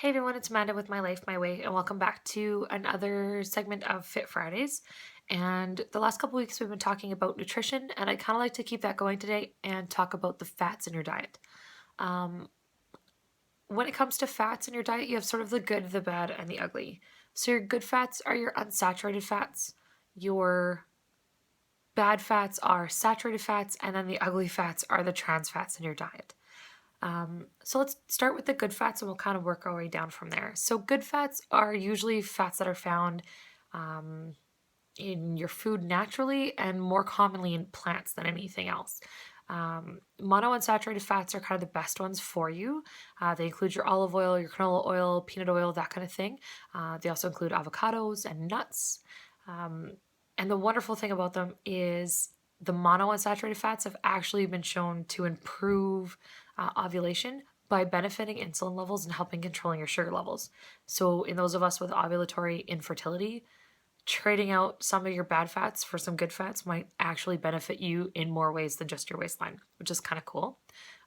Hey everyone, it's Amanda with My Life My Way, and welcome back to another segment of Fit Fridays. And the last couple weeks we've been talking about nutrition, and I kind of like to keep that going today and talk about the fats in your diet. Um, when it comes to fats in your diet, you have sort of the good, the bad, and the ugly. So your good fats are your unsaturated fats. Your bad fats are saturated fats, and then the ugly fats are the trans fats in your diet. So let's start with the good fats and we'll kind of work our way down from there. So, good fats are usually fats that are found um, in your food naturally and more commonly in plants than anything else. Monounsaturated fats are kind of the best ones for you. They include your olive oil, your canola oil, peanut oil, that kind of thing. They also include avocados and nuts. Um, and the wonderful thing about them is the monounsaturated fats have actually been shown to improve ovulation by benefiting insulin levels and helping controlling your sugar levels. So, in those of us with ovulatory infertility, trading out some of your bad fats for some good fats might actually benefit you in more ways than just your waistline, which is kind of cool.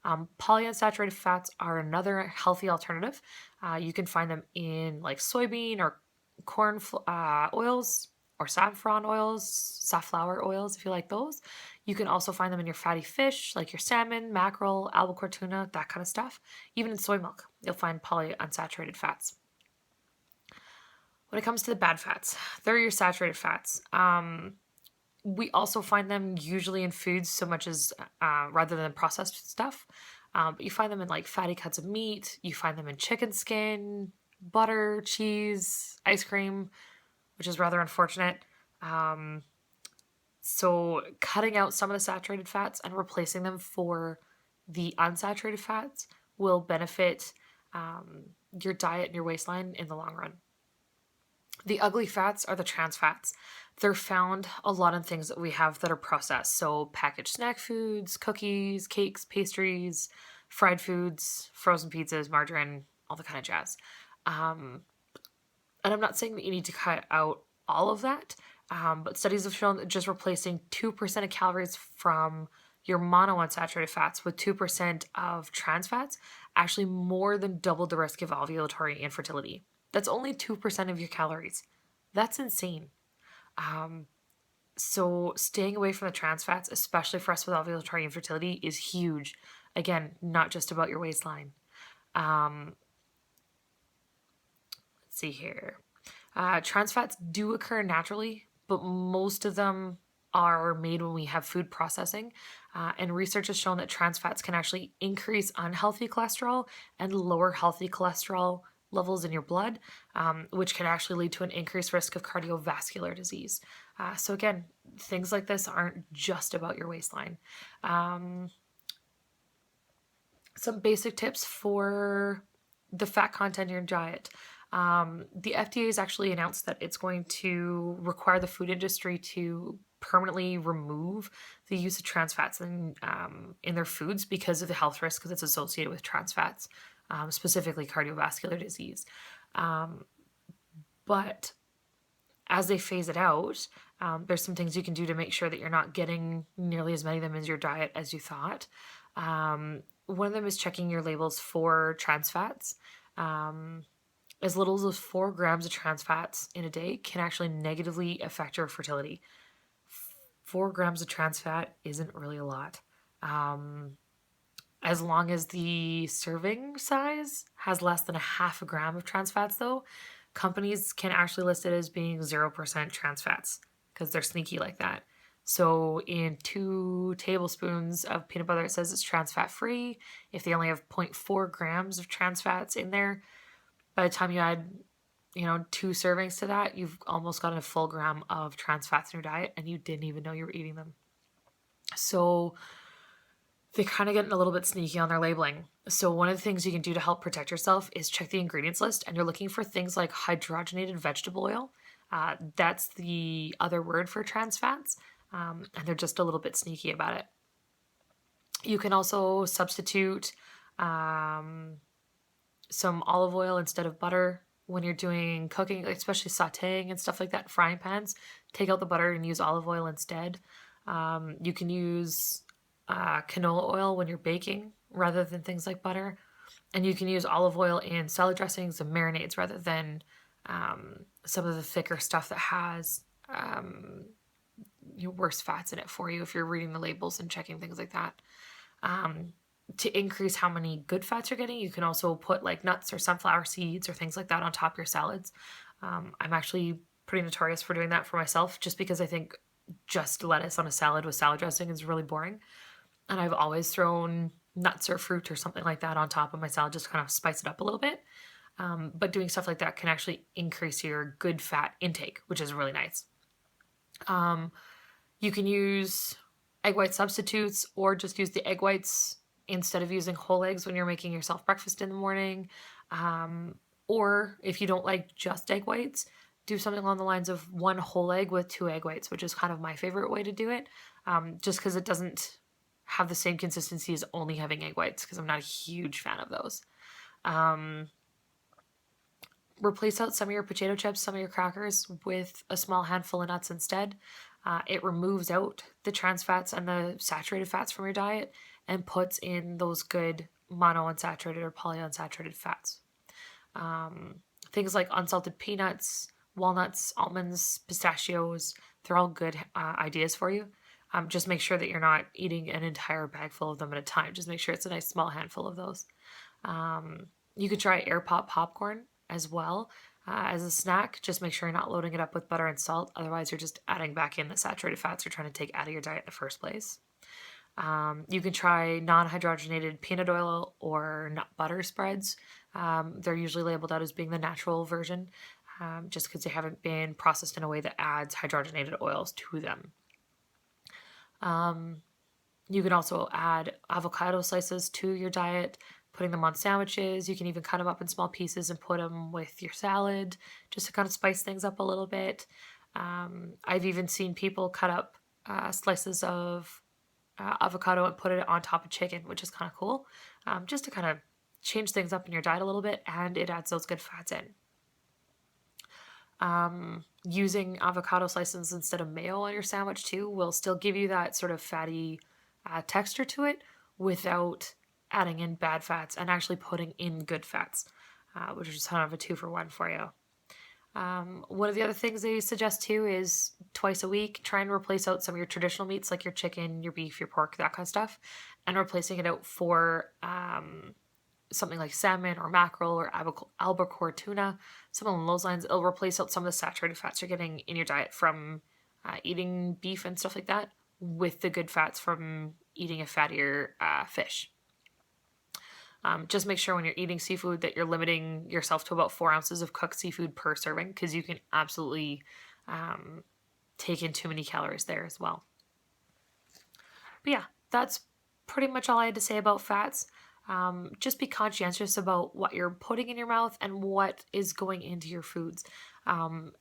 Polyunsaturated fats are another healthy alternative. You can find them in like soybean or corn oils or saffron oils, safflower oils, if you like those. You can also find them in your fatty fish, like your salmon, mackerel, albacore tuna, that kind of stuff. Even in soy milk, you'll find polyunsaturated fats. When it comes to the bad fats, they're your saturated fats. We also find them usually in foods, so much as rather than processed stuff. But you find them in like fatty cuts of meat. You find them in chicken skin, butter, cheese, ice cream, which is rather unfortunate. Um, so cutting out some of the saturated fats and replacing them for the unsaturated fats will benefit your diet and your waistline in the long run. The ugly fats are the trans fats. They're found a lot in things that we have that are processed. So, packaged snack foods, cookies, cakes, pastries, fried foods, frozen pizzas, margarine, all the kind of jazz. Um, and I'm not saying that you need to cut out all of that, but studies have shown that just replacing 2% of calories from your monounsaturated fats with 2% of trans fats actually more than doubled the risk of ovulatory infertility. That's only 2% of your calories. That's insane. Um, so staying away from the trans fats, especially for us with ovulatory infertility, is huge. Again, not just about your waistline. Um, let's see here. Trans fats do occur naturally, but most of them are made when we have food processing. And research has shown that trans fats can actually increase unhealthy cholesterol and lower healthy cholesterol levels in your blood, which can actually lead to an increased risk of cardiovascular disease. So, again, things like this aren't just about your waistline. Some basic tips for the fat content in your diet. The FDA has actually announced that it's going to require the food industry to permanently remove the use of trans fats in their foods because of the health risks that's associated with trans fats, specifically cardiovascular disease. But as they phase it out, there's some things you can do to make sure that you're not getting nearly as many of them in your diet as you thought. One of them is checking your labels for trans fats. As little as 4 grams of trans fats in a day can actually negatively affect your fertility. 4 grams of trans fat isn't really a lot. As long as the serving size has less than a half a gram of trans fats, though, companies can actually list it as being 0% trans fats because they're sneaky like that. So, in 2 tablespoons of peanut butter, it says it's trans fat free. If they only have 0.4 grams of trans fats in there, by the time you add 2 servings to that, you've almost got a full gram of trans fats in your diet and you didn't even know you were eating them. So they're kind of getting a little bit sneaky on their labeling. So one of the things you can do to help protect yourself is check the ingredients list, and you're looking for things like hydrogenated vegetable oil. That's the other word for trans fats, and they're just a little bit sneaky about it. You can also substitute some olive oil instead of butter when you're doing cooking, especially sauteing and stuff like that, frying pans. Take out the butter and use olive oil instead. You can use canola oil when you're baking rather than things like butter. And you can use olive oil in salad dressings and marinades rather than some of the thicker stuff that has worse fats in it for you if you're reading the labels and checking things like that. To increase how many good fats you're getting, you can also put like nuts or sunflower seeds or things like that on top of your salads. I'm actually pretty notorious for doing that for myself just because I think just lettuce on a salad with salad dressing is really boring. And I've always thrown nuts or fruit or something like that on top of my salad just to kind of spice it up a little bit. But doing stuff like that can actually increase your good fat intake, which is really nice. You can use egg white substitutes or just use the egg whites instead of using whole eggs when you're making yourself breakfast in the morning. Or if you don't like just egg whites, do something along the lines of one whole egg with two egg whites, which is kind of my favorite way to do it, just because it doesn't have the same consistency as only having egg whites, because I'm not a huge fan of those. Replace out some of your potato chips, some of your crackers with a small handful of nuts instead. It removes out the trans fats and the saturated fats from your diet and puts in those good monounsaturated or polyunsaturated fats. Things like unsalted peanuts, walnuts, almonds, pistachios, they're all good ideas for you. Just make sure that you're not eating an entire bag full of them at a time. Just make sure it's a nice small handful of those. You could try air pop popcorn as well as a snack. Just make sure you're not loading it up with butter and salt. Otherwise, you're just adding back in the saturated fats you're trying to take out of your diet in the first place. You can try non-hydrogenated peanut oil or nut butter spreads. They're usually labeled out as being the natural version, just because they haven't been processed in a way that adds hydrogenated oils to them. You can also add avocado slices to your diet, putting them on sandwiches. You can even cut them up in small pieces and put them with your salad just to kind of spice things up a little bit. I've even seen people cut up slices of avocado and put it on top of chicken, which is kind of cool, just to kind of change things up in your diet a little bit, and it adds those good fats in. Using avocado slices instead of mayo on your sandwich too will still give you that sort of fatty texture to it without adding in bad fats and actually putting in good fats, which is kind of a 2-for-1 for you. One of the other things they suggest too is twice a week, try and replace out some of your traditional meats like your chicken, your beef, your pork, that kind of stuff, and replacing it out for something like salmon or mackerel or albacore tuna, something along those lines. It'll replace out some of the saturated fats you're getting in your diet from eating beef and stuff like that with the good fats from eating a fattier fish. Just make sure when you're eating seafood that you're limiting yourself to about 4 ounces of cooked seafood per serving, because you can absolutely take in too many calories there as well. But yeah, that's pretty much all I had to say about fats. Just be conscientious about what you're putting in your mouth and what is going into your foods,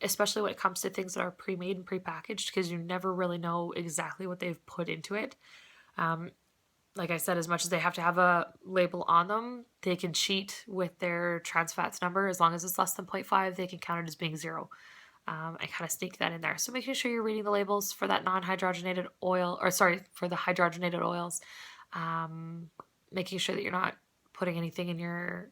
especially when it comes to things that are pre-made and pre-packaged, because you never really know exactly what they've put into it. Like I said, as much as they have to have a label on them, they can cheat with their trans fats number. As long as it's less than 0.5, they can count it as being 0. And kind of sneak that in there. So making sure you're reading the labels for that non-hydrogenated oil, or sorry, for the hydrogenated oils. Making sure that you're not putting anything in your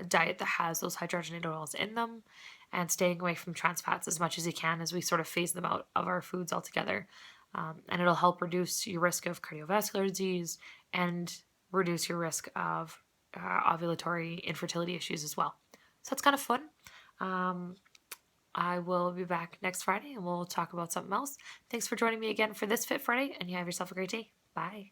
diet that has those hydrogenated oils in them, and staying away from trans fats as much as you can as we sort of phase them out of our foods altogether. And it'll help reduce your risk of cardiovascular disease and reduce your risk of ovulatory infertility issues as well. So that's kind of fun. I will be back next Friday and we'll talk about something else. Thanks for joining me again for this Fit Friday, and you have yourself a great day. Bye.